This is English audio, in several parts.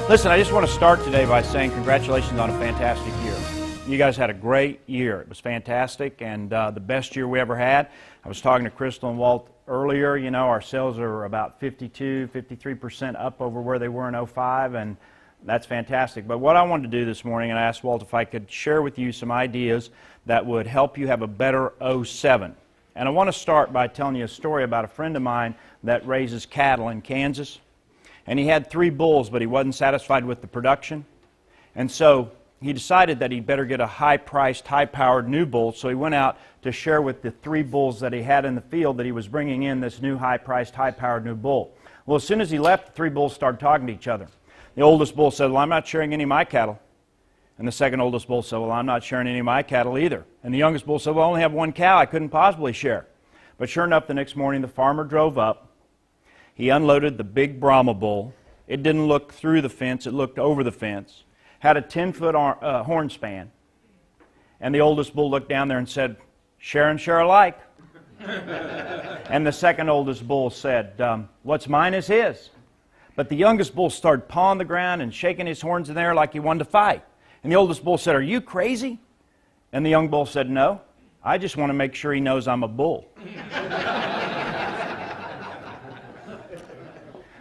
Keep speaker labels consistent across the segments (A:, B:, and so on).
A: Listen, I just want to start today by saying congratulations on a fantastic year. You guys had a great year. It was fantastic and the best year we ever had. I was talking to Crystal and Walt earlier. You know, our sales are about 53% up over where they were in 05, and that's fantastic. But what I wanted to do this morning, and I asked Walt if I could share with you some ideas that would help you have a better 07. And I want to start by telling you a story about a friend of mine that raises cattle in Kansas. And he had 3 bulls, but he wasn't satisfied with the production. And so he decided that he'd better get a high-priced, high-powered new bull. So he went out to share with the 3 bulls that he had in the field that he was bringing in this new high-priced, high-powered new bull. Well, as soon as he left, the 3 bulls started talking to each other. The oldest bull said, "Well, I'm not sharing any of my cattle." And the second oldest bull said, "Well, I'm not sharing any of my cattle either." And the youngest bull said, "Well, I only have 1 cow. I couldn't possibly share." But sure enough, the next morning, the farmer drove up. He unloaded the big Brahma bull. It didn't look through the fence, it looked over the fence. Had a 10-foot horn span. And the oldest bull looked down there and said, "Share and share alike." And the second oldest bull said, "What's mine is his." But the youngest bull started pawing the ground and shaking his horns in the air like he wanted to fight. And the oldest bull said, "Are you crazy?" And the young bull said, "No, I just want to make sure he knows I'm a bull."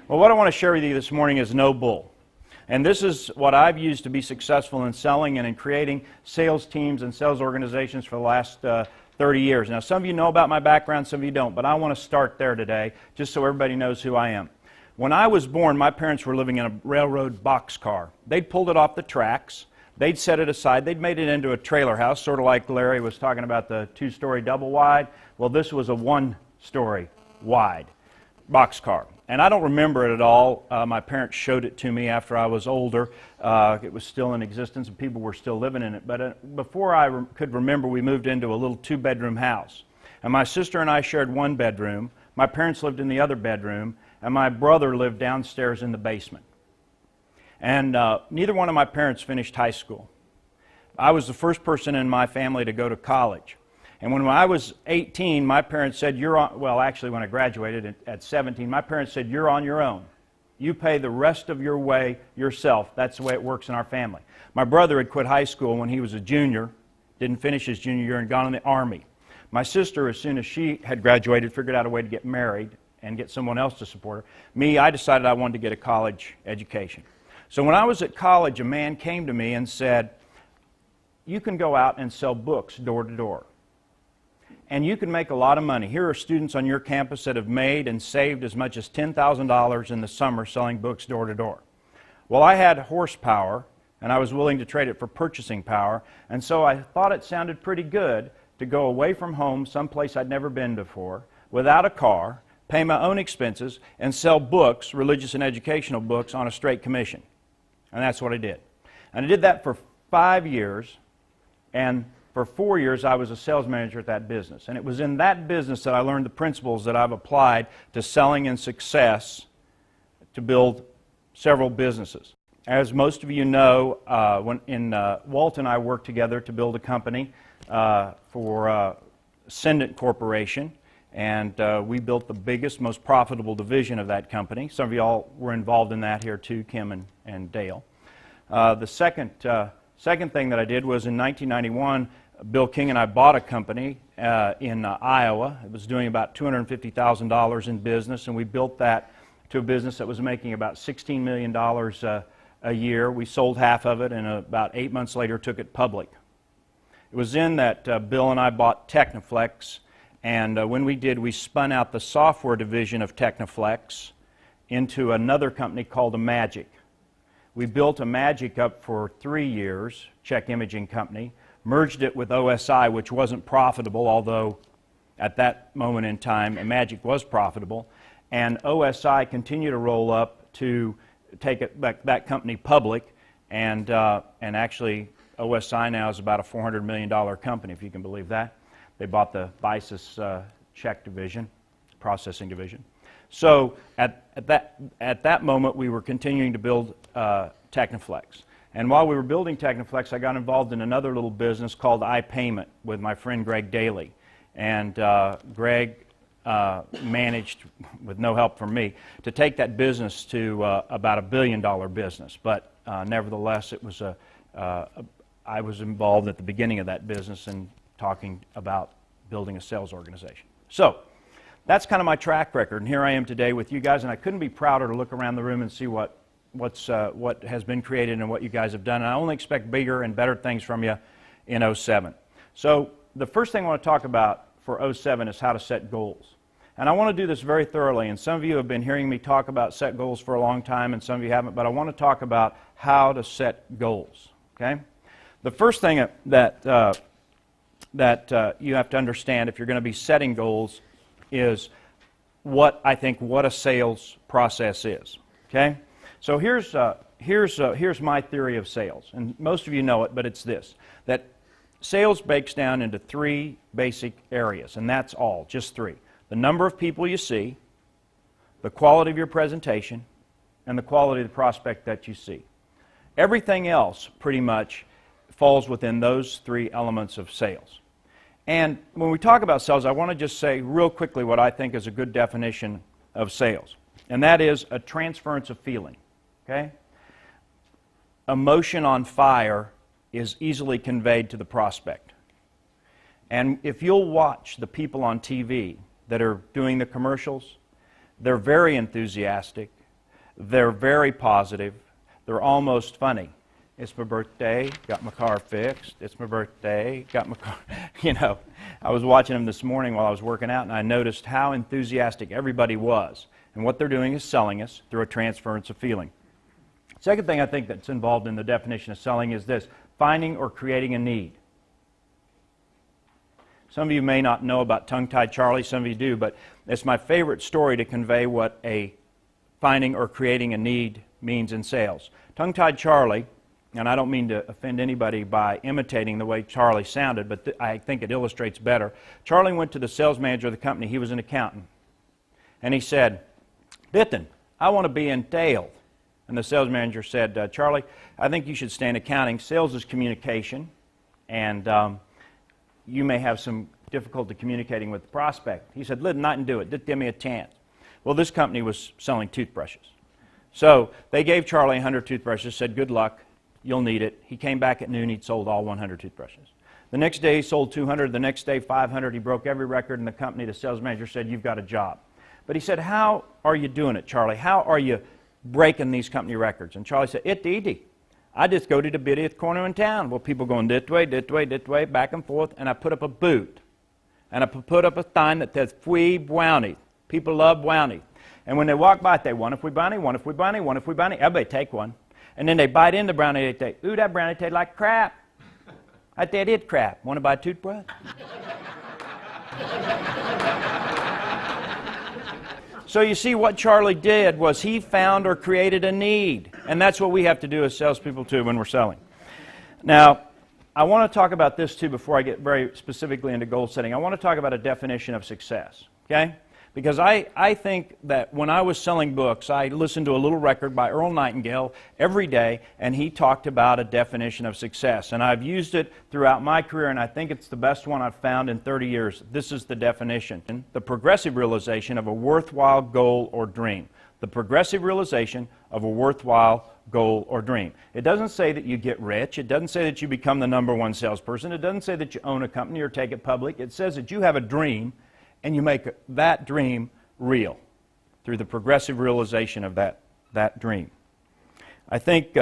A: Well, what I want to share with you this morning is no bull. And this is what I've used to be successful in selling and in creating sales teams and sales organizations for the last 30 years. Now, some of you know about my background, some of you don't, but I want to start there today just so everybody knows who I am. When I was born, my parents were living in a railroad boxcar. They'd pulled it off the tracks. They'd set it aside. They'd made it into a trailer house, sort of like Larry was talking about the 2-story double wide. Well, this was a 1-story wide boxcar. And I don't remember it at all. My parents showed it to me after I was older. It was still in existence and people were still living in it. But before I could remember, we moved into a little 2-bedroom house. And my sister and I shared 1 bedroom. My parents lived in the other bedroom. And my brother lived downstairs in the basement. And neither one of my parents finished high school. I was the first person in my family to go to college. And when I was 18, my parents said, well, actually when I graduated at 17, my parents said, "You're on your own. You pay the rest of your way yourself." That's the way it works in our family. My brother had quit high school when he was a junior, didn't finish his junior year, and gone in the Army. My sister, as soon as she had graduated, figured out a way to get married and get someone else to support her. Me, I decided I wanted to get a college education. So when I was at college, a man came to me and said, "You can go out and sell books door to door. And you can make a lot of money. Here are students on your campus that have made and saved as much as $10,000 in the summer selling books door to door." Well, I had horsepower, and I was willing to trade it for purchasing power, and so I thought it sounded pretty good to go away from home, someplace I'd never been before, without a car, pay my own expenses, and sell books, religious and educational books, on a straight commission. And that's what I did. And I did that for 5 years, and for 4 years, I was a sales manager at that business. And it was in that business that I learned the principles that I've applied to selling and success to build several businesses. As most of you know, Walt and I worked together to build a company for Ascendant Corporation. And we built the biggest, most profitable division of that company. Some of you all were involved in that here too, Kim and Dale. The second thing that I did was in 1991, Bill King and I bought a company in Iowa. It was doing about $250,000 in business, and we built that to a business that was making about $16 million a year. We sold half of it, and about 8 months later took it public. It was then that Bill and I bought Techniflex, and when we did, we spun out the software division of Techniflex into another company called Amagic. We built Amagic up for 3 years, check imaging company, merged it with OSI, which wasn't profitable, although at that moment in time, Amagic was profitable, and OSI continued to roll up to take that company public, and actually OSI now is about a $400 million company, if you can believe that. They bought the BISYS check division, processing division. So at that moment, we were continuing to build Techniflex. And while we were building Techniflex, I got involved in another little business called iPayment with my friend Greg Daly. And Greg managed, with no help from me, to take that business to about $1 billion business. But nevertheless, it was I was involved at the beginning of that business and talking about building a sales organization. So that's kind of my track record, and here I am today with you guys, and I couldn't be prouder to look around the room and see what has been created and what you guys have done. And I only expect bigger and better things from you in 07. So the first thing I want to talk about for 07 is how to set goals. And I want to do this very thoroughly, and some of you have been hearing me talk about set goals for a long time, and some of you haven't, but I want to talk about how to set goals, okay? The first thing that you have to understand if you're going to be setting goals is what a sales process is, okay? So here's my theory of sales, and most of you know it, but it's this, that sales breaks down into 3 basic areas, and that's all, just 3. The number of people you see, the quality of your presentation, and the quality of the prospect that you see. Everything else pretty much falls within those 3 elements of sales. And when we talk about sales, I want to just say real quickly what I think is a good definition of sales, and that is a transference of feeling, okay? Emotion on fire is easily conveyed to the prospect. And if you'll watch the people on TV that are doing the commercials, they're very enthusiastic, they're very positive, they're almost funny. It's my birthday, got my car fixed, it's my birthday, got my car, you know. I was watching them this morning while I was working out, and I noticed how enthusiastic everybody was. And what they're doing is selling us through a transference of feeling. Second thing I think that's involved in the definition of selling is this: finding or creating a need. Some of you may not know about Tongue-Tied Charlie, some of you do, but it's my favorite story to convey what a finding or creating a need means in sales. Tongue-Tied Charlie, and I don't mean to offend anybody by imitating the way Charlie sounded, but I think it illustrates better. Charlie went to the sales manager of the company. He was an accountant. And he said, "Bittern, I want to be in sales." And the sales manager said, "Charlie, I think you should stay in accounting. Sales is communication, and you may have some difficulty communicating with the prospect." He said, "Listen, I can do it. Just give me a chance." Well, this company was selling toothbrushes. So they gave Charlie 100 toothbrushes, said, "Good luck. You'll need it." He came back at noon. He'd sold all 100 toothbrushes. The next day, he sold 200. The next day, 500. He broke every record in the company. The sales manager said, "You've got a job." But he said, "How are you doing it, Charlie? How are you breaking these company records?" And Charlie said, "It's easy. I just go to the bittiest corner in town. Well, people going this way, back and forth, and I put up a booth. And I put up a sign that says, 'Free brownies.' People love brownies. And when they walk by, they one if we brownie, one if we brownie, one if we brownie. Everybody take one. And then they bite into the brownie, they say, 'Ooh, that brownie tastes like crap.' I said, 'It's crap. Want to buy a toothbrush?'" So you see, what Charlie did was he found or created a need. And that's what we have to do as salespeople too when we're selling. Now, I want to talk about this too before I get very specifically into goal setting. I want to talk about a definition of success, okay? Because I think that when I was selling books, I listened to a little record by Earl Nightingale every day, and he talked about a definition of success. And I've used it throughout my career, and I think it's the best one I've found in 30 years. This is the definition: the progressive realization of a worthwhile goal or dream. The progressive realization of a worthwhile goal or dream. It doesn't say that you get rich. It doesn't say that you become the #1 salesperson. It doesn't say that you own a company or take it public. It says that you have a dream, and you make that dream real through the progressive realization of that dream. I think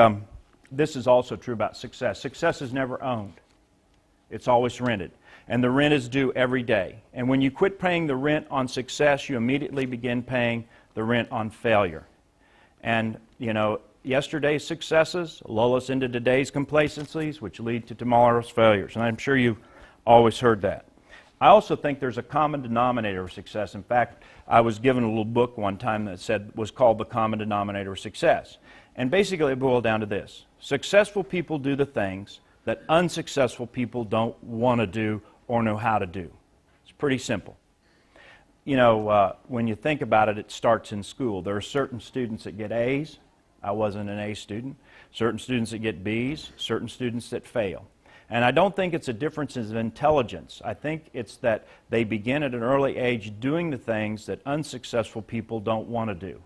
A: this is also true about success. Success is never owned. It's always rented. And the rent is due every day. And when you quit paying the rent on success, you immediately begin paying the rent on failure. And, you know, yesterday's successes lull us into today's complacencies, which lead to tomorrow's failures. And I'm sure you've always heard that. I also think there's a common denominator of success. In fact, I was given a little book one time that was called The Common Denominator of Success. And basically it boiled down to this: successful people do the things that unsuccessful people don't want to do or know how to do. It's pretty simple. You know, when you think about it, it starts in school. There are certain students that get A's. I wasn't an A student. Certain students that get B's. Certain students that fail. And I don't think it's a difference in intelligence. I think it's that they begin at an early age doing the things that unsuccessful people don't want to do.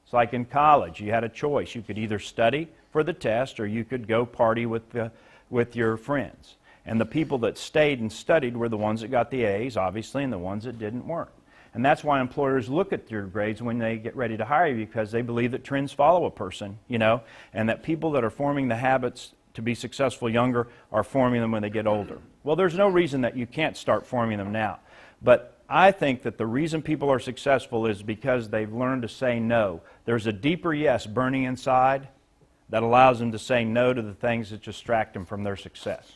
A: It's like in college. You had a choice. You could either study for the test or you could go party with your friends. And the people that stayed and studied were the ones that got the A's, obviously, and the ones that didn't weren't. And that's why employers look at your grades when they get ready to hire you, because they believe that trends follow a person, and that people that are forming the habits to be successful younger are forming them when they get older. Well, there's no reason that you can't start forming them now. But I think that the reason people are successful is because they've learned to say no. There's a deeper yes burning inside that allows them to say no to the things that distract them from their success.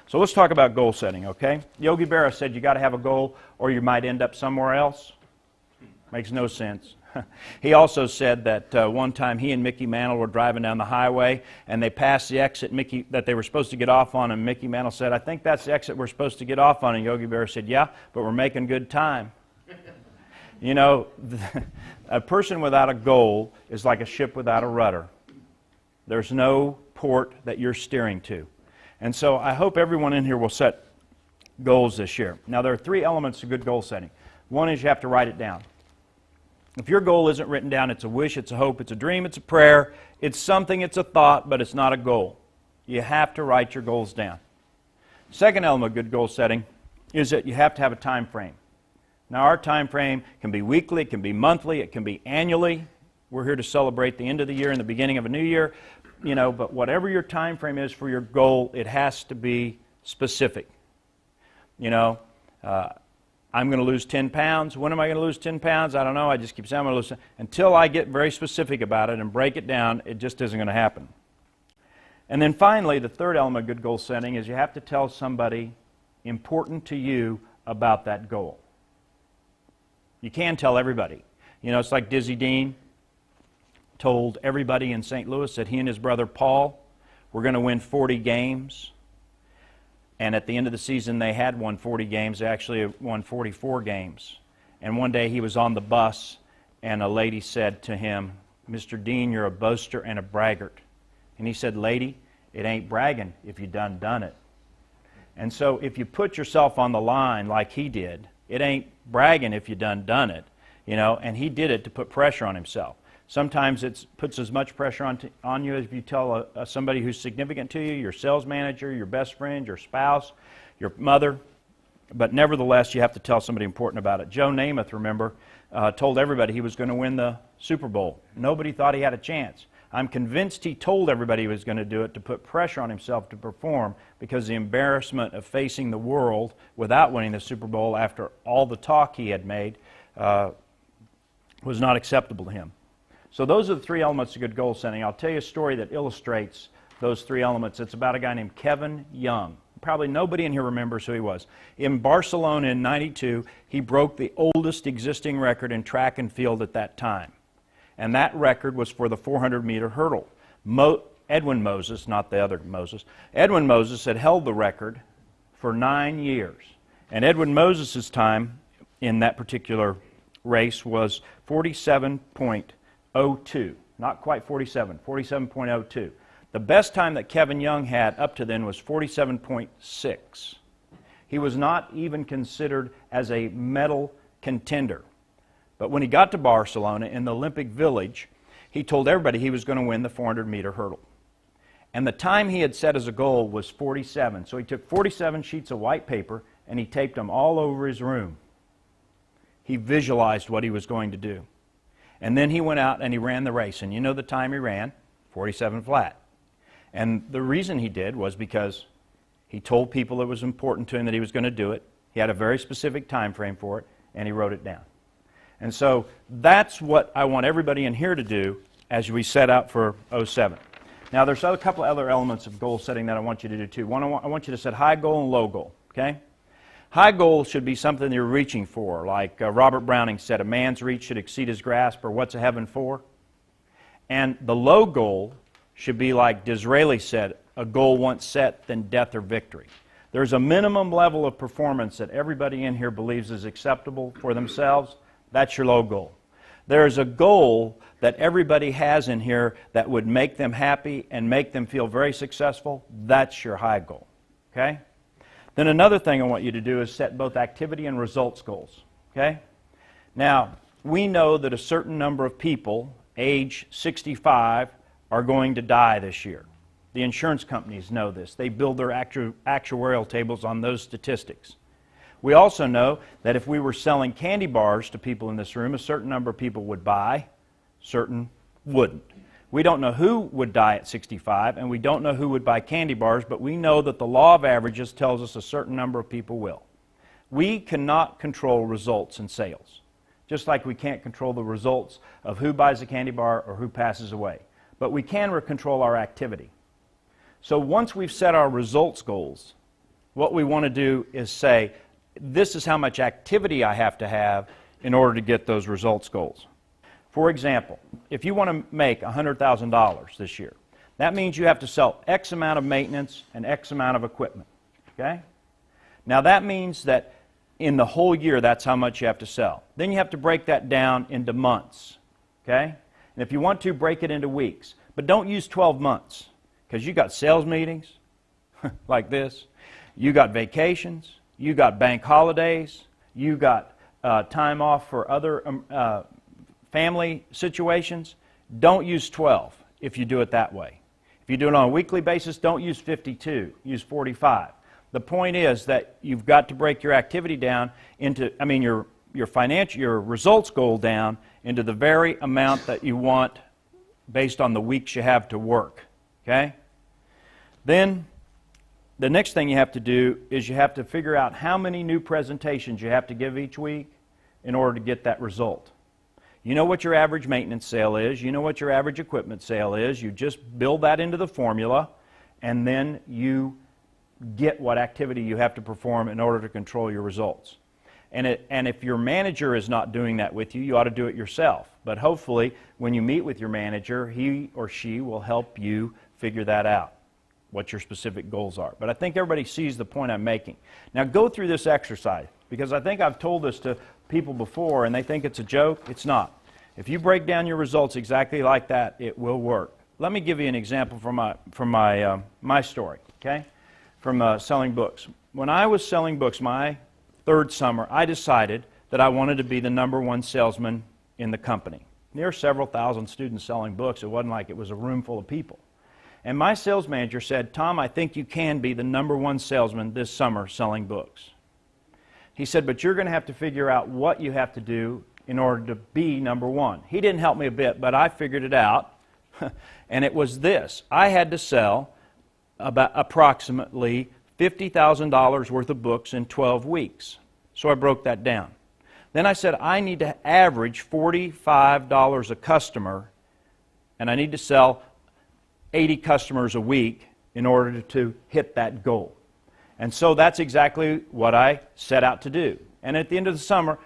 A: So let's talk about goal setting, okay? Yogi Berra said you got to have a goal or you might end up somewhere else. Makes no sense. He also said that one time he and Mickey Mantle were driving down the highway and they passed the exit that they were supposed to get off on, and Mickey Mantle said, "I think that's the exit we're supposed to get off on." And Yogi Berra said, "Yeah, but we're making good time." A person without a goal is like a ship without a rudder. There's no port that you're steering to. And so I hope everyone in here will set goals this year. Now, there are 3 elements to good goal setting. One is you have to write it down. If your goal isn't written down, it's a wish, it's a hope, it's a dream, it's a prayer, it's something, it's a thought, but it's not a goal. You have to write your goals down. Second element of good goal setting is that you have to have a time frame. Now, our time frame can be weekly, it can be monthly, it can be annually. We're here to celebrate the end of the year and the beginning of a new year. But whatever your time frame is for your goal, it has to be specific. I'm going to lose 10 pounds. When am I going to lose 10 pounds? I don't know. I just keep saying I'm going to lose 10. Until I get very specific about it and break it down, it just isn't going to happen. And then finally, the third element of good goal setting is you have to tell somebody important to you about that goal. You can tell everybody. It's like Dizzy Dean told everybody in St. Louis that he and his brother Paul were going to win 40 games. And at the end of the season, they had won 40 games. They actually won 44 games. And one day he was on the bus, and a lady said to him, "Mr. Dean, you're a boaster and a braggart." And he said, "Lady, it ain't bragging if you done it." And so if you put yourself on the line like he did, it ain't bragging if you done it, and he did it to put pressure on himself. Sometimes it puts as much pressure on you as if you tell somebody who's significant to you, your sales manager, your best friend, your spouse, your mother. But nevertheless, you have to tell somebody important about it. Joe Namath, remember, told everybody he was going to win the Super Bowl. Nobody thought he had a chance. I'm convinced he told everybody he was going to do it to put pressure on himself to perform, because the embarrassment of facing the world without winning the Super Bowl after all the talk he had made was not acceptable to him. So those are the 3 elements of good goal setting. I'll tell you a story that illustrates those 3 elements. It's about a guy named Kevin Young. Probably nobody in here remembers who he was. In Barcelona in '92, he broke the oldest existing record in track and field at that time. And that record was for the 400-meter hurdle. Edwin Moses, not the other Moses, Edwin Moses had held the record for 9 years. And Edwin Moses' time in that particular race was 47.02. Not quite 47, 47.02. The best time that Kevin Young had up to then was 47.6. He was not even considered as a medal contender. But when he got to Barcelona in the Olympic Village, he told everybody he was going to win the 400-meter hurdle. And the time he had set as a goal was 47. So he took 47 sheets of white paper and he taped them all over his room. He visualized what he was going to do. And then he went out and he ran the race. And you know the time he ran? 47 flat. And the reason he did was because he told people it was important to him that he was going to do it. He had a very specific time frame for it, and he wrote it down. And so that's what I want everybody in here to do as we set out for '07. Now there's a couple of other elements of goal setting that I want you to do too. One, I want you to set high goal and low goal, okay? High goal should be something you're reaching for, like Robert Browning said, a man's reach should exceed his grasp, or what's a heaven for? And the low goal should be like Disraeli said, a goal once set, then death or victory. There's a minimum level of performance that everybody in here believes is acceptable for themselves. That's your low goal. There's a goal that everybody has in here that would make them happy and make them feel very successful. That's your high goal. Okay? Then another thing I want you to do is set both activity and results goals. Okay? Now, we know that a certain number of people, age 65, are going to die this year. The insurance companies know this. They build their actuarial tables on those statistics. We also know that if we were selling candy bars to people in this room, a certain number of people would buy, certain wouldn't. We don't know who would die at 65, and we don't know who would buy candy bars, but we know that the law of averages tells us a certain number of people will. We cannot control results in sales, just like we can't control the results of who buys a candy bar or who passes away. But we can control our activity. So once we've set our results goals, what we want to do is say, this is how much activity I have to have in order to get those results goals. For example, if you want to make $100,000 this year, that means you have to sell X amount of maintenance and X amount of equipment. Okay? Now that means that in the whole year, that's how much you have to sell. Then you have to break that down into months. Okay? And if you want to, break it into weeks. But don't use 12 months, because you got sales meetings like this, you got vacations, you got bank holidays, you got time off for other family situations. Don't use 12 if you do it that way. If you do it on a weekly basis, don't use 52, use 45. The point is that you've got to break your activity down into, your results goal down into the very amount that you want based on the weeks you have to work. Okay? Then the next thing you have to do is you have to figure out how many new presentations you have to give each week in order to get that result. You know what your average maintenance sale is. You know what your average equipment sale is. You just build that into the formula, and then you get what activity you have to perform in order to control your results. And if your manager is not doing that with you, you ought to do it yourself. But hopefully, when you meet with your manager, he or she will help you figure that out, what your specific goals are. But I think everybody sees the point I'm making. Now go through this exercise, because I think I've told this to people before and they think it's a joke. It's not. If you break down your results exactly like that, it will work. Let me give you an example from my story, okay? From selling books. When I was selling books my third summer, I decided that I wanted to be the #1 salesman in the company. There are several thousand students selling books. It wasn't like it was a room full of people. And my sales manager said, Tom, I think you can be the #1 salesman this summer selling books. He said, but you're going to have to figure out what you have to do in order to be #1. He didn't help me a bit, but I figured it out. And it was this. I had to sell about approximately $50,000 worth of books in 12 weeks. So I broke that down. Then I said, I need to average $45 a customer, and I need to sell 80 customers a week in order to hit that goal. And so that's exactly what I set out to do. And at the end of the summer,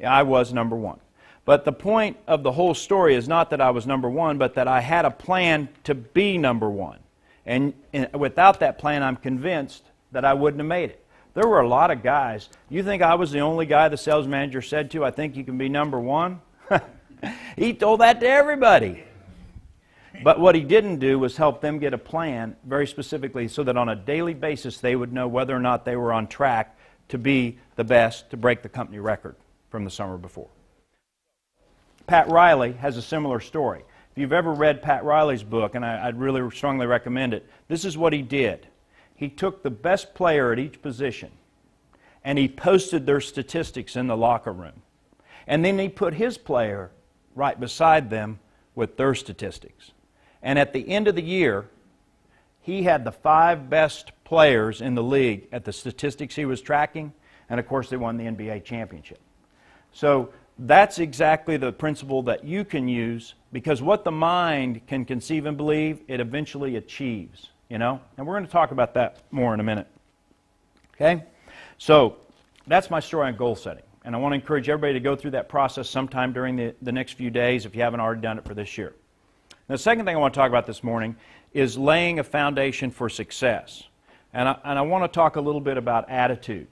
A: I was #1. But the point of the whole story is not that I was #1, but that I had a plan to be #1. And without that plan, I'm convinced that I wouldn't have made it. There were a lot of guys. You think I was the only guy the sales manager said to, I think you can be #1? He told that to everybody. But what he didn't do was help them get a plan very specifically so that on a daily basis they would know whether or not they were on track to be the best, to break the company record from the summer before. Pat Riley has a similar story. If you've ever read Pat Riley's book, and I'd really strongly recommend it, this is what he did. He took the best player at each position and he posted their statistics in the locker room. And then he put his player right beside them with their statistics. And at the end of the year, he had the 5 best players in the league at the statistics he was tracking, and of course they won the NBA championship. So that's exactly the principle that you can use, because what the mind can conceive and believe, it eventually achieves, you know? And we're going to talk about that more in a minute. Okay? So that's my story on goal setting. And I want to encourage everybody to go through that process sometime during the next few days if you haven't already done it for this year. The second thing I want to talk about this morning is laying a foundation for success. And I want to talk a little bit about attitude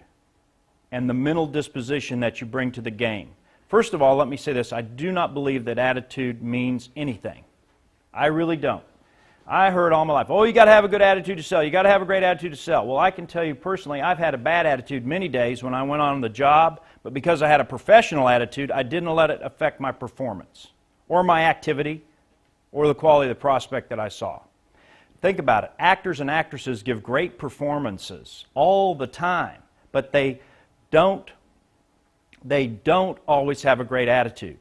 A: and the mental disposition that you bring to the game. First of all, let me say this. I do not believe that attitude means anything. I really don't. I heard all my life, oh, you got to have a good attitude to sell. You got to have a great attitude to sell. Well, I can tell you personally, I've had a bad attitude many days when I went on the job, but because I had a professional attitude, I didn't let it affect my performance or my activity or the quality of the prospect that I saw. Think about it. Actors and actresses give great performances all the time, but they don't always have a great attitude.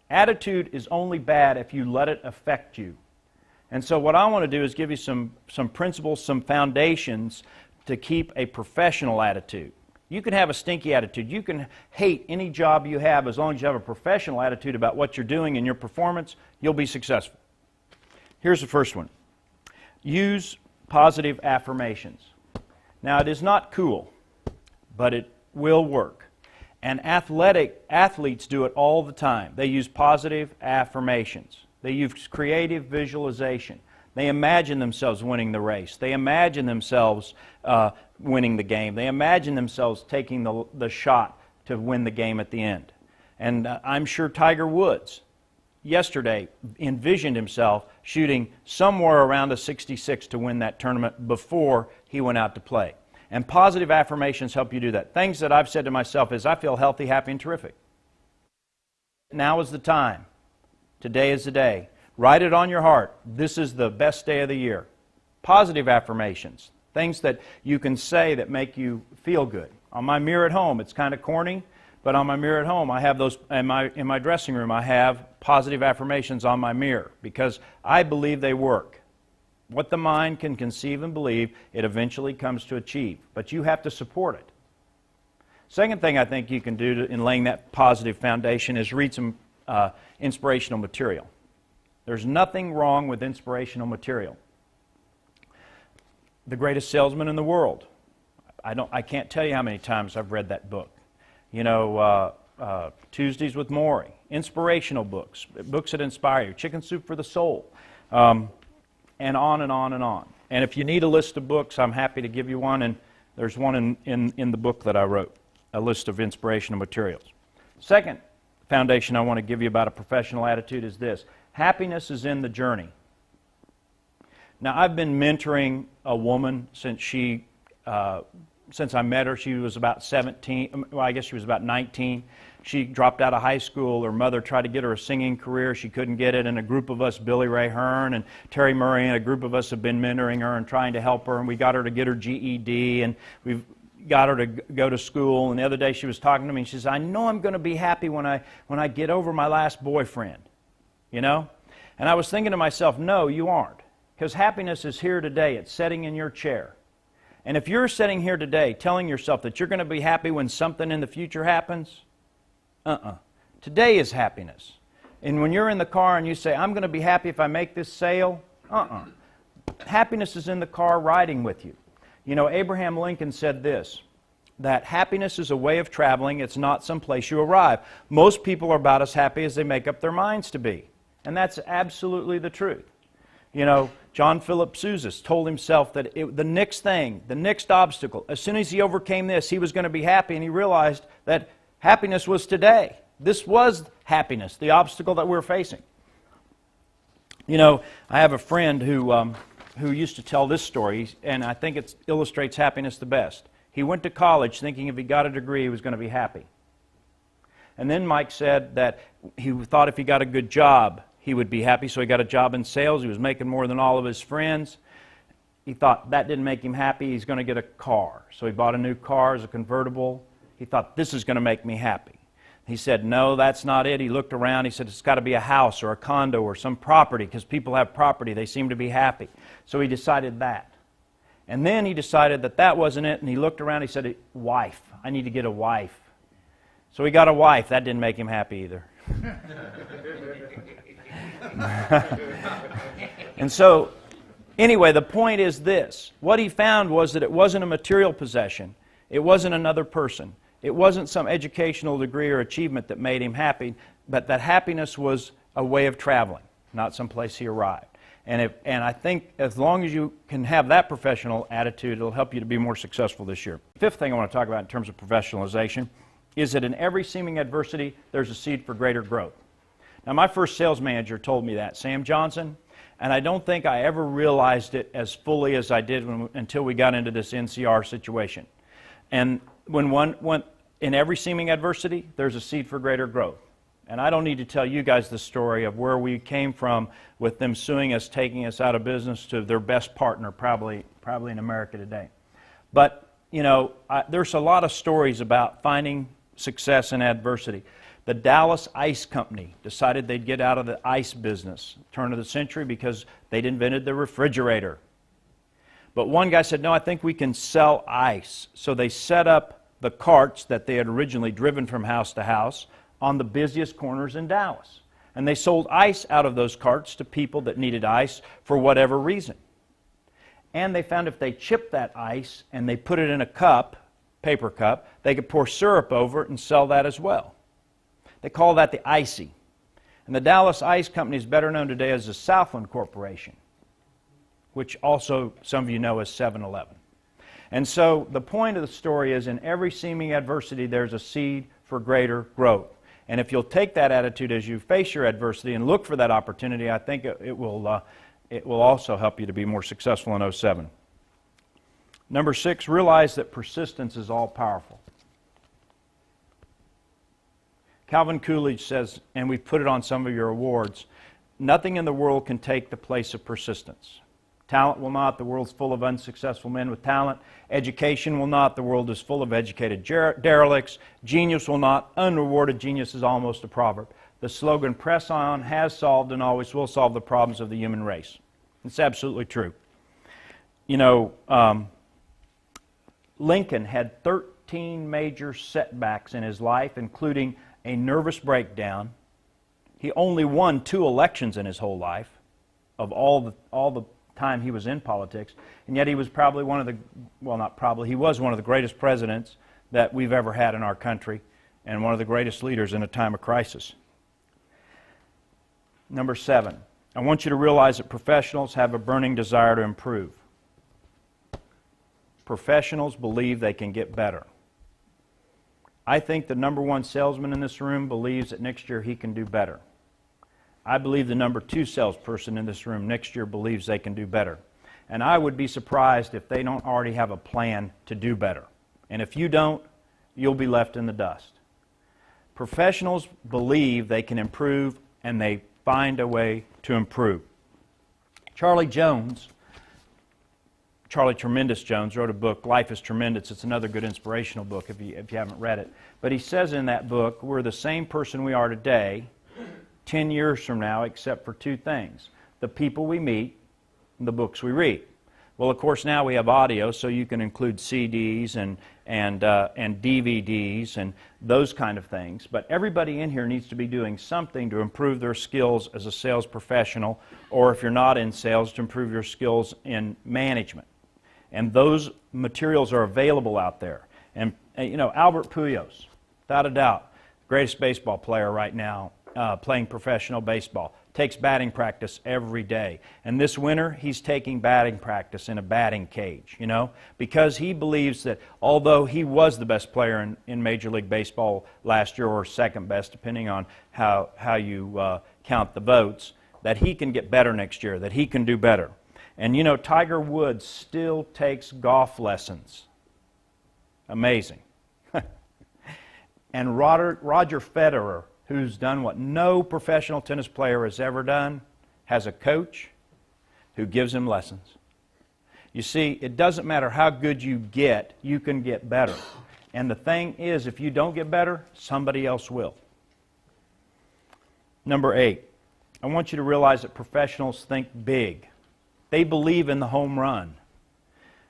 A: Attitude is only bad if you let it affect you. And so what I want to do is give you some principles, some foundations to keep a professional attitude. You can have a stinky attitude. You can hate any job you have as long as you have a professional attitude about what you're doing and your performance, you'll be successful. Here's the first one. Use positive affirmations. Now, it is not cool, but it will work. And athletes do it all the time. They use positive affirmations. They use creative visualization. They imagine themselves winning the race. They imagine themselves winning the game. They imagine themselves taking the shot to win the game at the end. And I'm sure Tiger Woods yesterday envisioned himself shooting somewhere around a 66 to win that tournament before he went out to play. And positive affirmations help you do that. Things that I've said to myself is, I feel healthy, happy, and terrific. Now is the time. Today is the day. Write it on your heart. This is the best day of the year. Positive affirmations. Things that you can say that make you feel good. On my mirror at home, it's kind of corny, but on my mirror at home, I have those, in my dressing room, I have positive affirmations on my mirror because I believe they work. What the mind can conceive and believe, it eventually comes to achieve. But you have to support it. Second thing I think you can do in laying that positive foundation is read some inspirational material. There's nothing wrong with inspirational material. The Greatest Salesman in the World. I can't tell you how many times I've read that book. You know, Tuesdays with Morrie. Inspirational books. Books that inspire you. Chicken Soup for the Soul. And on and on and on. And if you need a list of books, I'm happy to give you one. And there's one in the book that I wrote. A list of inspirational materials. Second foundation I want to give you about a professional attitude is this. Happiness is in the journey. Now, I've been mentoring a woman since I met her. She was about 17. Well, I guess she was about 19. She dropped out of high school. Her mother tried to get her a singing career. She couldn't get it. And a group of us, Billy Ray Hearn and Terry Murray, and a group of us have been mentoring her and trying to help her. And we got her to get her GED, and we've got her to go to school. And the other day she was talking to me, and she says, I know I'm going to be happy when I get over my last boyfriend. You know? And I was thinking to myself, no, you aren't. Because happiness is here today. It's sitting in your chair. And if you're sitting here today telling yourself that you're going to be happy when something in the future happens, today is happiness. And when you're in the car and you say, I'm going to be happy if I make this sale, happiness is in the car riding with you. You know, Abraham Lincoln said this, that happiness is a way of traveling. It's not some place you arrive. Most people are about as happy as they make up their minds to be. And that's absolutely the truth. You know, John Philip Sousa told himself that the next thing, the next obstacle, as soon as he overcame this, he was going to be happy, and he realized that happiness was today. This was happiness, the obstacle that we're facing. You know, I have a friend who used to tell this story, and I think it illustrates happiness the best. He went to college thinking if he got a degree, he was going to be happy. And then Mike said that he thought if he got a good job, he would be happy, so he got a job in sales. He was making more than all of his friends. He thought that didn't make him happy. He's going to get a car. So he bought a new car as a convertible. He thought, this is going to make me happy. He said, no, that's not it. He looked around. He said, it's got to be a house or a condo or some property, because people have property. They seem to be happy. So he decided that. And then he decided that that wasn't it, and he looked around. He said, wife. I need to get a wife. So he got a wife. That didn't make him happy either. And so, anyway, the point is this. What he found was that it wasn't a material possession. It wasn't another person. It wasn't some educational degree or achievement that made him happy, but that happiness was a way of traveling, not some place he arrived. And I think as long as you can have that professional attitude, it'll help you to be more successful this year. Fifth thing I want to talk about in terms of professionalization is that in every seeming adversity, there's a seed for greater growth. Now, my first sales manager told me that, Sam Johnson. And I don't think I ever realized it as fully as I did until we got into this NCR situation. And when in every seeming adversity, there's a seed for greater growth. And I don't need to tell you guys the story of where we came from with them suing us, taking us out of business, to their best partner probably in America today. But, you know, there's a lot of stories about finding success in adversity. The Dallas Ice Company decided they'd get out of the ice business, turn of the century, because they'd invented the refrigerator. But one guy said, no, I think we can sell ice. So they set up the carts that they had originally driven from house to house on the busiest corners in Dallas. And they sold ice out of those carts to people that needed ice for whatever reason. And they found if they chipped that ice and they put it in a cup, paper cup, they could pour syrup over it and sell that as well. They call that the Icy. And the Dallas Ice Company is better known today as the Southland Corporation, which also some of you know as 7-Eleven. And so the point of the story is, in every seeming adversity, there's a seed for greater growth. And if you'll take that attitude as you face your adversity and look for that opportunity, I think it will also help you to be more successful in 07. Number 6, realize that persistence is all powerful. Calvin Coolidge says, and we've put it on some of your awards, nothing in the world can take the place of persistence. Talent will not. The world's full of unsuccessful men with talent. Education will not. The world is full of educated derelicts. Genius will not. Unrewarded genius is almost a proverb. The slogan, press on, has solved and always will solve the problems of the human race. It's absolutely true. You know, Lincoln had 13 major setbacks in his life, including a nervous breakdown. He only won 2 elections in his whole life, of all the time he was in politics, and yet he was probably one of the, well, not probably, he was one of the greatest presidents that we've ever had in our country, and one of the greatest leaders in a time of crisis. Number 7, I want you to realize that professionals have a burning desire to improve. Professionals believe they can get better. I think the number 1 salesman in this room believes that next year he can do better. I believe the number 2 salesperson in this room next year believes they can do better. And I would be surprised if they don't already have a plan to do better. And if you don't, you'll be left in the dust. Professionals believe they can improve, and they find a way to improve. Charlie Tremendous Jones wrote a book, Life is Tremendous. It's another good inspirational book if you haven't read it. But he says in that book, we're the same person we are today, 10 years from now, except for 2 things: the people we meet and the books we read. Well, of course, now we have audio, so you can include CDs and DVDs and those kind of things. But everybody in here needs to be doing something to improve their skills as a sales professional, or if you're not in sales, to improve your skills in management. And those materials are available out there. And you know, Albert Pujols, without a doubt, greatest baseball player right now, playing professional baseball, takes batting practice every day. And this winter, he's taking batting practice in a batting cage, you know, because he believes that although he was the best player in Major League Baseball last year, or second best, depending on how you count the votes, that he can get better next year, that he can do better. And you know, Tiger Woods still takes golf lessons. Amazing. And Roger Federer, who's done what no professional tennis player has ever done, has a coach who gives him lessons. You see, it doesn't matter how good you can get better. And the thing is, if you don't get better, somebody else will. Number 8, I want you to realize that professionals think big. They believe in the home run.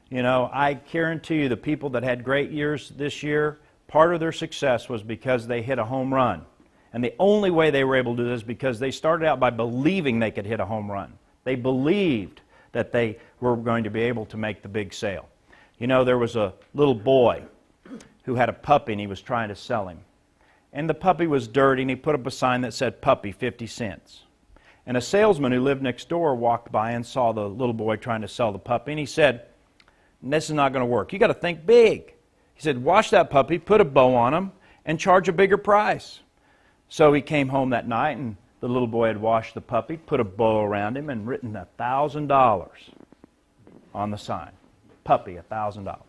A: You know, I guarantee you the people that had great years this year, part of their success was because they hit a home run. And the only way they were able to do this is because they started out by believing they could hit a home run. They believed that they were going to be able to make the big sale. You know, there was a little boy who had a puppy and he was trying to sell him. And the puppy was dirty, and he put up a sign that said, "Puppy, 50 cents. And a salesman who lived next door walked by and saw the little boy trying to sell the puppy, and he said, "This is not going to work. You got to think big." He said, "Wash that puppy, put a bow on him, and charge a bigger price." So he came home that night and The little boy had washed the puppy, put a bow around him, and written $1,000 on the sign. Puppy, $1,000.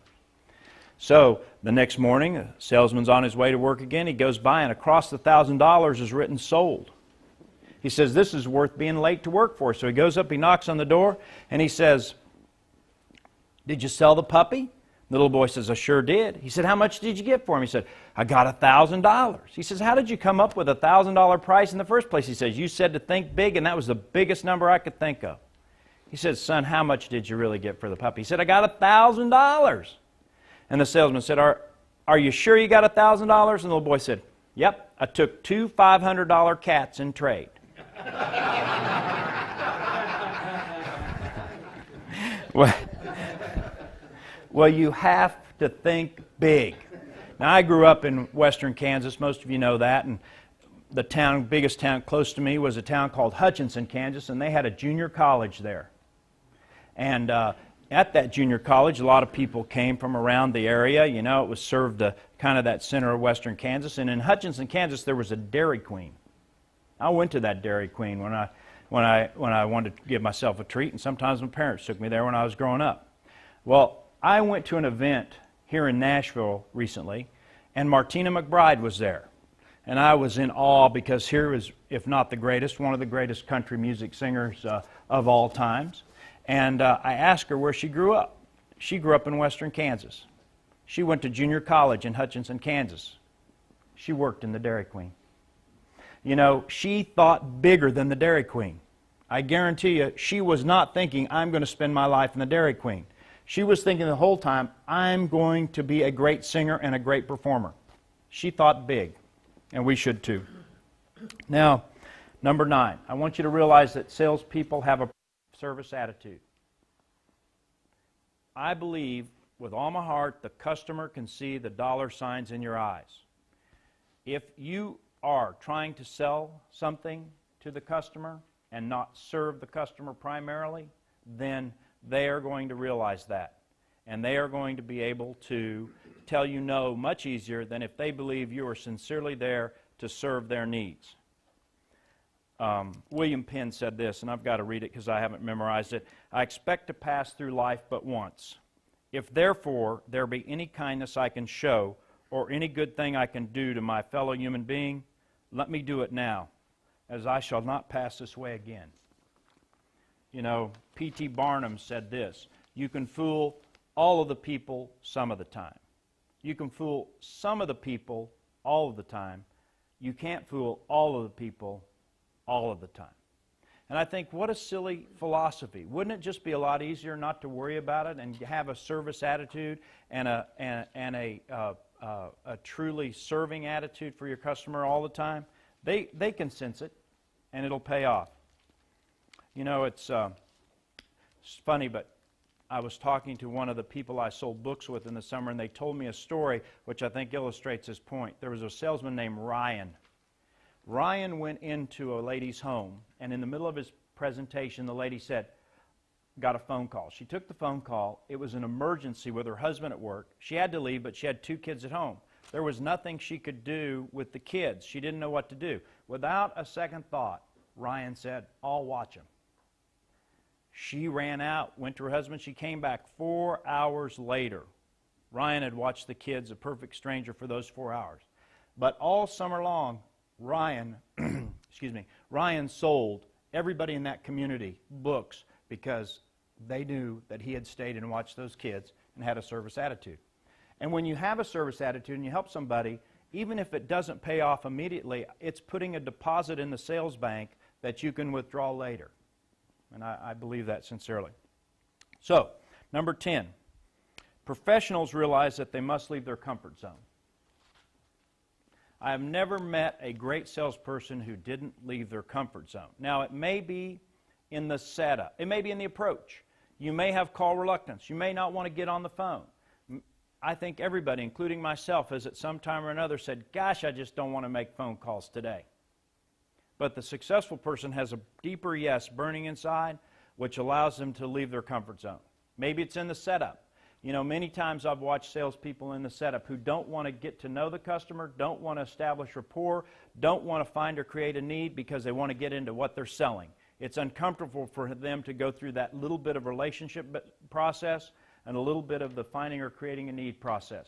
A: So the next morning, the salesman's on his way to work again. He goes by, and across the $1,000 is written sold. He says, this is worth being late to work for. So he goes up, he knocks on the door, and he says, did you sell the puppy? The little boy says, I sure did. He said, how much did you get for him? He said, I got $1,000. He says, how did you come up with a $1,000 price in the first place? He says, you said to think big, and that was the biggest number I could think of. He said, son, how much did you really get for the puppy? He said, I got $1,000. And the salesman said, are you sure you got $1,000? And the little boy said, yep, I took 2 $500 cats in trade. Well, you have to think big. Now, I grew up in western Kansas. Most of you know that. And the biggest town close to me was a town called Hutchinson, Kansas, and they had a junior college there. And at that junior college, a lot of people came from around the area. You know, it was served kind of that center of western Kansas. And in Hutchinson, Kansas, there was a Dairy Queen. I went to that Dairy Queen when I wanted to give myself a treat, and sometimes my parents took me there when I was growing up. Well, I went to an event here in Nashville recently, and Martina McBride was there. And I was in awe because here is, if not the greatest, one of the greatest country music singers of all times. And I asked her where she grew up. She grew up in western Kansas. She went to junior college in Hutchinson, Kansas. She worked in the Dairy Queen. You know, she thought bigger than the Dairy Queen. I guarantee you, she was not thinking, I'm going to spend my life in the Dairy Queen. She was thinking the whole time, I'm going to be a great singer and a great performer. She thought big, and we should too. Now, number 9, I want you to realize that salespeople have a service attitude. I believe with all my heart the customer can see the dollar signs in your eyes. If you are trying to sell something to the customer and not serve the customer primarily, then they are going to realize that. And they are going to be able to tell you no much easier than if they believe you are sincerely there to serve their needs. William Penn said this, and I've got to read it because I haven't memorized it. I expect to pass through life but once. If therefore there be any kindness I can show or any good thing I can do to my fellow human being, let me do it now, as I shall not pass this way again. You know, P.T. Barnum said this, you can fool all of the people some of the time. You can fool some of the people all of the time. You can't fool all of the people all of the time. And I think, what a silly philosophy. Wouldn't it just be a lot easier not to worry about it and have a service attitude and a truly serving attitude for your customer all the time? They can sense it, and it'll pay off. You know, it's funny, but I was talking to one of the people I sold books with in the summer, and they told me a story which I think illustrates this point. There was a salesman named Ryan. Ryan went into a lady's home, and in the middle of his presentation, the lady said, got a phone call. She took the phone call. It was an emergency with her husband at work. She had to leave, but she had 2 kids at home. There was nothing she could do with the kids. She didn't know what to do. Without a second thought, Ryan said, I'll watch them. She ran out, went to her husband. She came back 4 hours later. Ryan had watched the kids, a perfect stranger, for those 4 hours. But all summer long, Ryan sold everybody in that community books because they knew that he had stayed and watched those kids and had a service attitude. And when you have a service attitude and you help somebody, even if it doesn't pay off immediately, it's putting a deposit in the sales bank that you can withdraw later. And I believe that sincerely. So, number 10, professionals realize that they must leave their comfort zone. I have never met a great salesperson who didn't leave their comfort zone. Now, it may be in the setup. It may be in the approach. You may have call reluctance. You may not want to get on the phone. I think everybody, including myself, has at some time or another said, gosh, I just don't want to make phone calls today. But the successful person has a deeper yes burning inside, which allows them to leave their comfort zone. Maybe it's in the setup. You know, many times I've watched salespeople in the setup who don't want to get to know the customer, don't want to establish rapport, don't want to find or create a need because they want to get into what they're selling. It's uncomfortable for them to go through that little bit of relationship process and a little bit of the finding or creating a need process.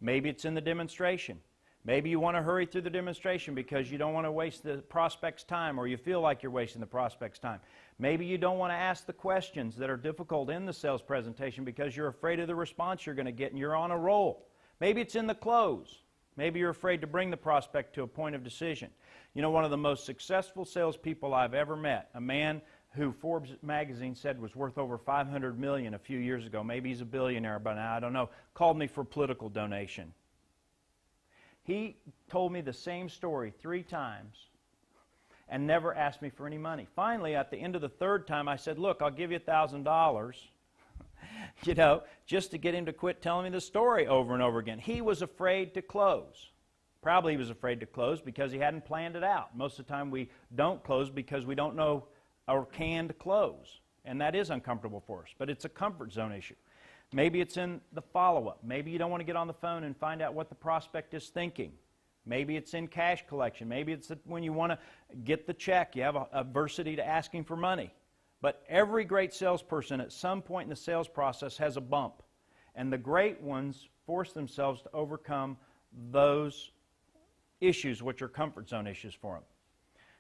A: Maybe it's in the demonstration. Maybe you want to hurry through the demonstration because you don't want to waste the prospect's time, or you feel like you're wasting the prospect's time. Maybe you don't want to ask the questions that are difficult in the sales presentation because you're afraid of the response you're going to get and you're on a roll. Maybe it's in the close. Maybe you're afraid to bring the prospect to a point of decision. You know, one of the most successful salespeople I've ever met, a man who Forbes magazine said was worth over $500 million a few years ago, maybe he's a billionaire by now, I don't know, called me for a political donation. He told me the same story 3 times and never asked me for any money. Finally, at the end of the 3rd time, I said, look, I'll give you $1,000, you know, just to get him to quit telling me the story over and over again. He was afraid to close. Probably he was afraid to close because he hadn't planned it out. Most of the time we don't close because we don't know or can close, and that is uncomfortable for us, but it's a comfort zone issue. Maybe it's in the follow-up. Maybe you don't want to get on the phone and find out what the prospect is thinking. Maybe it's in cash collection. Maybe it's when you want to get the check. You have adversity to asking for money. But every great salesperson at some point in the sales process has a bump. And the great ones force themselves to overcome those issues, which are comfort zone issues for them.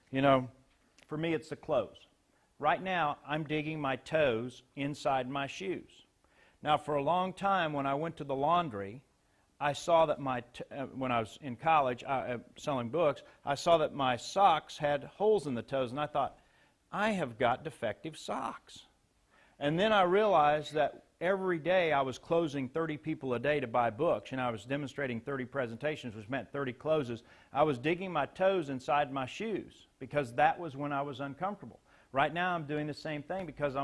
A: You know, for me it's the close. Right now, I'm digging my toes inside my shoes. Now, for a long time, when I went to the laundry, I saw that when I was in college selling books, I saw that my socks had holes in the toes, and I thought, I have got defective socks. And then I realized that every day I was closing 30 people a day to buy books, and I was demonstrating 30 presentations, which meant 30 closes. I was digging my toes inside my shoes because that was when I was uncomfortable. Right now, I'm doing the same thing because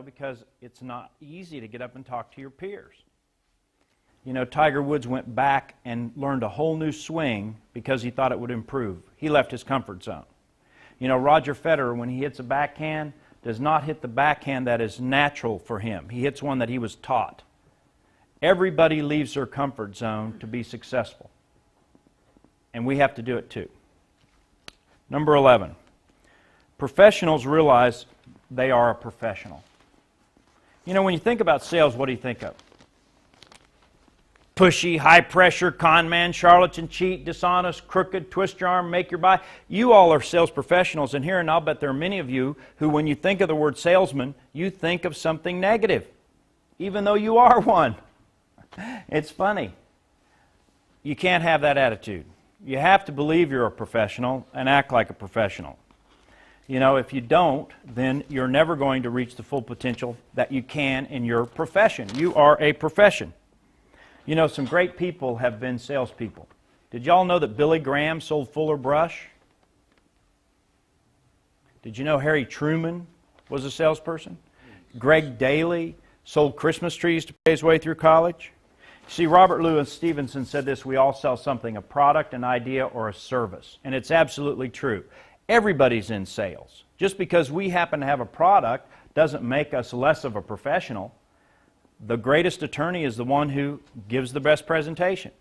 A: because it's not easy to get up and talk to your peers. You know, Tiger Woods went back and learned a whole new swing because he thought it would improve. He left his comfort zone. You know, Roger Federer, when he hits a backhand, does not hit the backhand that is natural for him. He hits one that he was taught. Everybody leaves their comfort zone to be successful. And we have to do it too. Number 11. Professionals realize they are a professional. You know, when you think about sales, what do you think of? Pushy, high-pressure, con man, charlatan, cheat, dishonest, crooked, twist your arm, make your buy. You all are sales professionals in here, and I'll bet there are many of you who, when you think of the word salesman, you think of something negative, even though you are one. It's funny. You can't have that attitude. You have to believe you're a professional and act like a professional. You know, if you don't, then you're never going to reach the full potential that you can in your profession. You are a profession. You know, some great people have been salespeople. Did y'all know that Billy Graham sold Fuller Brush? Did you know Harry Truman was a salesperson? Greg Daly sold Christmas trees to pay his way through college? See, Robert Louis Stevenson said this: we all sell something, a product, an idea, or a service. And it's absolutely true. Everybody's in sales. Just because we happen to have a product doesn't make us less of a professional. The greatest attorney is the one who gives the best presentation.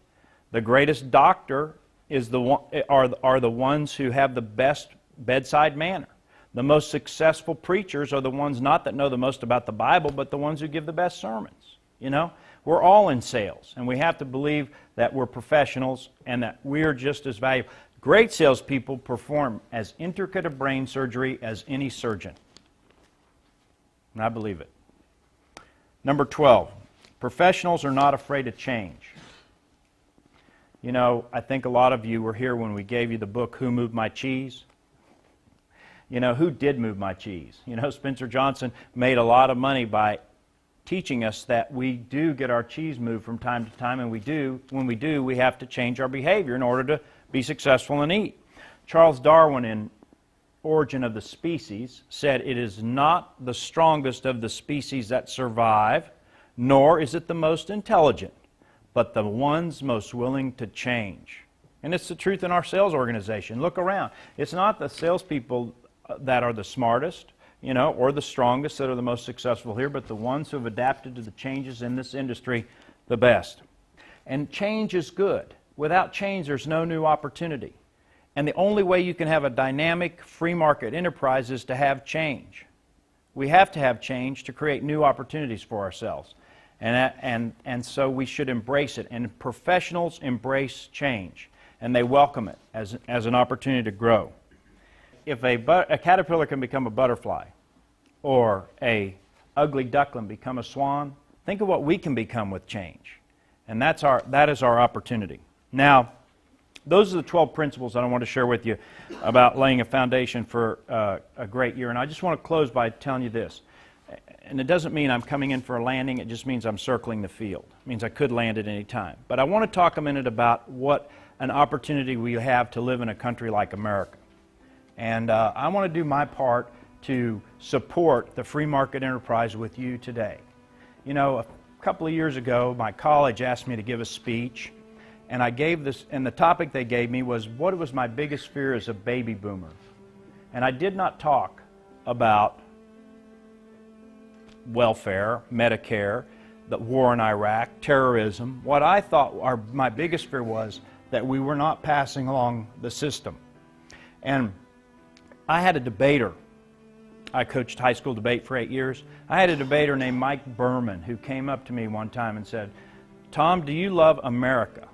A: The greatest doctor is are the ones who have the best bedside manner. The most successful preachers are the ones not that know the most about the Bible, but the ones who give the best sermons. You know, we're all in sales, and we have to believe that we're professionals and that we're just as valuable. Great salespeople perform as intricate a brain surgery as any surgeon. And I believe it. Number 12, professionals are not afraid of change. You know, I think a lot of you were here when we gave you the book, Who Moved My Cheese? You know, who did move my cheese? You know, Spencer Johnson made a lot of money by teaching us that we do get our cheese moved from time to time, and when we do, we have to change our behavior in order to be successful and eat. Charles Darwin, in Origin of the Species, said it is not the strongest of the species that survive, nor is it the most intelligent, but the ones most willing to change. And it's the truth in our sales organization. Look around. It's not the salespeople that are the smartest. or the strongest that are the most successful here, but the ones who have adapted to the changes in this industry the best. And change is good. Without change, there's no new opportunity. And the only way you can have a dynamic free market enterprise is to have change. We have to have change to create new opportunities for ourselves. And so we should embrace it. And professionals embrace change, and they welcome it as an opportunity to grow. If a caterpillar can become a butterfly, or a ugly duckling become a swan, think of what we can become with change. And that is our opportunity. Now, those are the 12 principles that I want to share with you about laying a foundation for a great year. And I just want to close by telling you this. And it doesn't mean I'm coming in for a landing, it just means I'm circling the field. It means I could land at any time. But I want to talk a minute about what an opportunity we have to live in a country like America. And I want to do my part to support the free market enterprise with you today. A couple of years ago, my college asked me to give a speech, and I gave this, and the topic they gave me was, what was my biggest fear as a baby boomer? And I did not talk about welfare, Medicare, the war in Iraq, terrorism. What I thought my biggest fear was that we were not passing along the system. And I had a debater. I coached high school debate for 8 years. I had a debater named Mike Berman who came up to me one time and said, "Tom, do you love America?"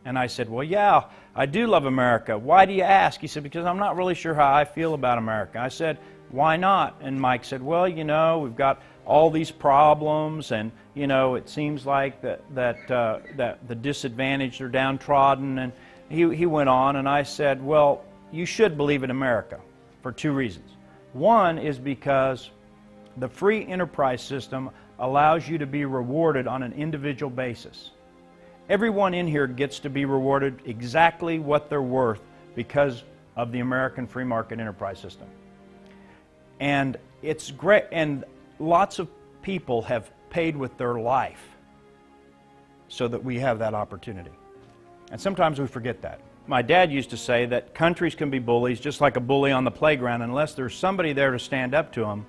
A: And I said, "Well, yeah, I do love America. Why do you ask?" He said, "Because I'm not really sure how I feel about America." I said, "Why not?" And Mike said, "Well, we've got all these problems, and it seems like that the disadvantaged are downtrodden." And he went on, and I said, "Well, you should believe in America for 2 reasons. One is because the free enterprise system allows you to be rewarded on an individual basis. Everyone in here gets to be rewarded exactly what they're worth because of the American free market enterprise system. And it's great, and lots of people have paid with their life so that we have that opportunity. And sometimes we forget that. My dad used to say that countries can be bullies just like a bully on the playground. Unless there's somebody there to stand up to them,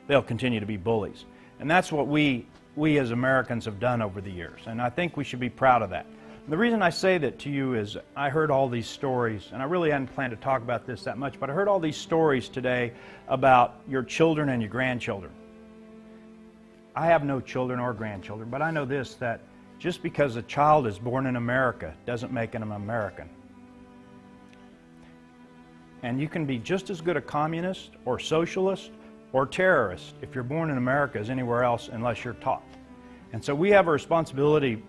A: they'll continue to be bullies. And that's what we as Americans have done over the years. And I think we should be proud of that. And the reason I say that to you is I heard all these stories, and I really hadn't planned to talk about this that much, but I heard all these stories today about your children and your grandchildren. I have no children or grandchildren, but I know this, that just because a child is born in America doesn't make him an American. And you can be just as good a communist or socialist or terrorist if you're born in America as anywhere else unless you're taught. And so we have a responsibility,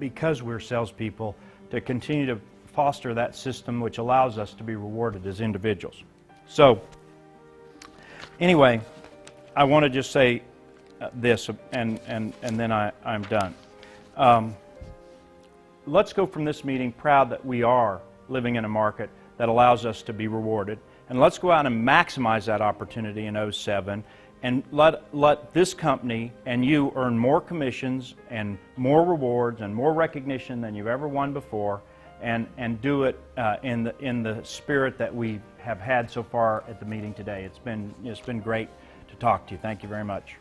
A: because we're salespeople, to continue to foster that system which allows us to be rewarded as individuals. So anyway, I want to just say this, and then I'm done. Let's go from this meeting proud that we are living in a market that allows us to be rewarded. And let's go out and maximize that opportunity in 2007 and let this company and you earn more commissions and more rewards and more recognition than you've ever won before, and do it in the spirit that we have had so far at the meeting today. It's been great to talk to you. Thank you very much.